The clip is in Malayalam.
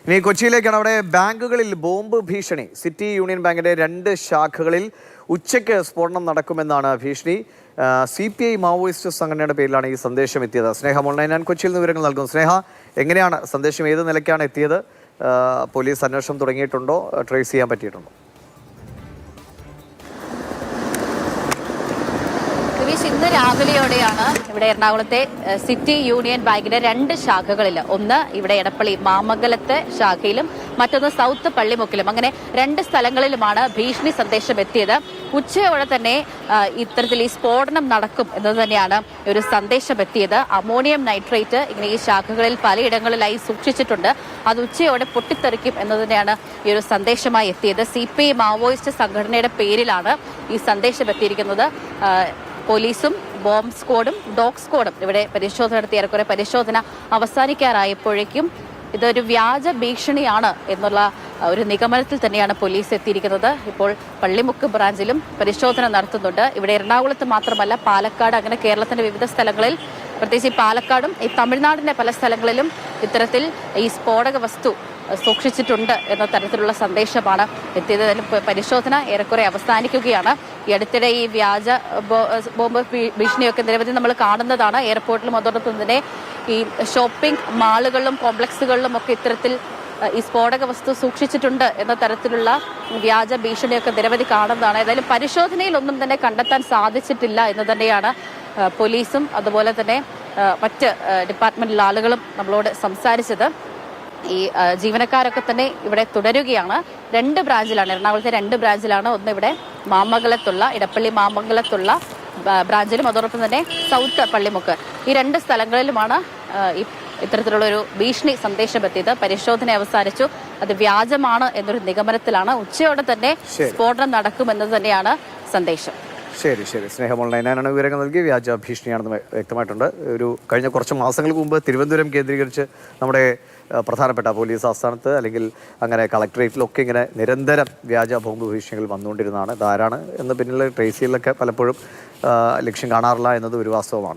ഇനി കൊച്ചിയിലേക്കാണ്. അവിടെ ബാങ്കുകളിൽ ബോംബ് ഭീഷണി. സിറ്റി യൂണിയൻ ബാങ്കിന്റെ 2 ശാഖകളിൽ ഉച്ചയ്ക്ക് സ്ഫോടനം നടക്കുമെന്നാണ് ഭീഷണി. CPI മാവോയിസ്റ്റ് സംഘടനയുടെ പേരിലാണ് ഈ സന്ദേശം എത്തിയത്. സ്നേഹ ഓൺലൈൻ ഞാൻ കൊച്ചിയിൽ നിന്ന് വിവരങ്ങൾ നൽകുന്നു. സ്നേഹ, എങ്ങനെയാണ് സന്ദേശം, ഏത് നിലയ്ക്കാണ് എത്തിയത്? പോലീസ് അന്വേഷണം തുടങ്ങിയിട്ടുണ്ടോ? ട്രേസ് ചെയ്യാൻ പറ്റിയിട്ടുണ്ടോ? ഇന്ന് രാവിലെയോടെയാണ് ഇവിടെ എറണാകുളത്തെ സിറ്റി യൂണിയൻ ബാങ്കിന്റെ 2 ശാഖകളിൽ, ഒന്ന് ഇവിടെ എടപ്പള്ളി മാമംഗലത്തെ ശാഖയിലും മറ്റൊന്ന് സൗത്ത് പള്ളിമുക്കിലും, അങ്ങനെ 2 സ്ഥലങ്ങളിലുമാണ് ഭീഷണി സന്ദേശം എത്തിയത്. ഉച്ചയോടെ തന്നെ ഇത്തരത്തിൽ ഈ സ്ഫോടനം നടക്കും എന്നത് തന്നെയാണ് ഒരു സന്ദേശം എത്തിയത്. അമോണിയം നൈട്രേറ്റ് ഇങ്ങനെ ഈ ശാഖകളിൽ പലയിടങ്ങളിലായി സൂക്ഷിച്ചിട്ടുണ്ട്, അത് ഉച്ചയോടെ പൊട്ടിത്തെറിക്കും എന്നത് തന്നെയാണ് ഈ ഒരു സന്ദേശമായി എത്തിയത്. CPI മാവോയിസ്റ്റ് സംഘടനയുടെ പേരിലാണ് ഈ സന്ദേശം എത്തിയിരിക്കുന്നത്. പോലീസും ബോംബ് സ്ക്വാഡും ഡോഗ് സ്ക്വാഡും ഇവിടെ പരിശോധന നടത്തി. ഏറെക്കുറെ പരിശോധന അവസാനിക്കാറായപ്പോഴേക്കും ഇതൊരു വ്യാജ ഭീഷണിയാണ് എന്നുള്ള ഒരു നിഗമനത്തിൽ തന്നെയാണ് പോലീസ് എത്തിയിരിക്കുന്നത്. ഇപ്പോൾ പള്ളിമുക്ക് ബ്രാഞ്ചിലും പരിശോധന നടത്തുന്നുണ്ട്. ഇവിടെ എറണാകുളത്ത് മാത്രമല്ല, പാലക്കാട്, അങ്ങനെ കേരളത്തിന്റെ വിവിധ സ്ഥലങ്ങളിൽ, പ്രത്യേകിച്ച് ഈ പാലക്കാടും ഈ തമിഴ്നാടിന്റെ പല സ്ഥലങ്ങളിലും ഇത്തരത്തിൽ ഈ സ്ഫോടക വസ്തു സൂക്ഷിച്ചിട്ടുണ്ട് എന്ന തരത്തിലുള്ള സന്ദേശമാണ് എത്തിയത്. പരിശോധന ഏറെക്കുറെ അവസാനിക്കുകയാണ്. ഈ അടുത്തിടെ ഈ വ്യാജ ബോംബ് ഭീഷണിയൊക്കെ നിരവധി നമ്മൾ കാണുന്നതാണ്. എയർപോർട്ടിലും അതോടൊപ്പം തന്നെ ഈ ഷോപ്പിംഗ് മാളുകളിലും കോംപ്ലക്സുകളിലും ഒക്കെ ഇത്തരത്തിൽ ഈ സ്ഫോടക വസ്തു സൂക്ഷിച്ചിട്ടുണ്ട് എന്ന തരത്തിലുള്ള വ്യാജ ഭീഷണിയൊക്കെ നിരവധി കാണുന്നതാണ്. ഏതായാലും പരിശോധനയിൽ ഒന്നും തന്നെ കണ്ടെത്താൻ സാധിച്ചിട്ടില്ല എന്ന് തന്നെയാണ് പോലീസും അതുപോലെ തന്നെ മറ്റ് ഡിപ്പാർട്ട്മെന്റിലെ ആളുകളും നമ്മളോട് സംസാരിച്ചത്. ഈ ജീവനക്കാരൊക്കെ തന്നെ ഇവിടെ തുടരുകയാണ്. 2 ബ്രാഞ്ചിലാണ്, എറണാകുളത്തെ 2 ബ്രാഞ്ചിലാണ്. ഒന്ന് ഇവിടെ മാമംഗലത്തുള്ള, ഇടപ്പള്ളി മാമംഗലത്തുള്ള ബ്രാഞ്ചിലും അതോടൊപ്പം തന്നെ സൗത്ത് പള്ളിമുക്ക്, ഈ 2 സ്ഥലങ്ങളിലുമാണ് ഇത്തരത്തിലുള്ളൊരു ഭീഷണി സന്ദേശം എത്തിയത്. പരിശോധന അവസാനിച്ചു, അത് വ്യാജമാണ് എന്നൊരു നിഗമനത്തിലാണ്. ഉച്ചയോടെ തന്നെ സ്ഫോടനം നടക്കുമെന്നത് തന്നെയാണ് സന്ദേശം. ശരി ശരി സ്നേഹം ഓൺലൈനാണ് വിവരങ്ങൾ നൽകി. വ്യാജ ഭീഷണിയാണെന്ന് വ്യക്തമായിട്ടുണ്ട്. കഴിഞ്ഞ കുറച്ച് മാസങ്ങൾക്ക് മുമ്പ് തിരുവനന്തപുരം കേന്ദ്രീകരിച്ച് നമ്മുടെ പ്രധാനപ്പെട്ട പോലീസ് ആസ്ഥാനത്ത് അല്ലെങ്കിൽ അങ്ങനെ കളക്ടറേറ്റിലൊക്കെ ഇങ്ങനെ നിരന്തരം വ്യാജ ബോംബ് ഭീഷണികൾ വന്നുകൊണ്ടിരുന്നതാണ്. ഇതാരാണ് എന്ന് പിന്നിൽ ട്രേസ് ചെയ്യലൊക്കെ പലപ്പോഴും ലക്ഷ്യം കാണാറില്ല എന്നത് ഒരു വാസ്തവമാണ്.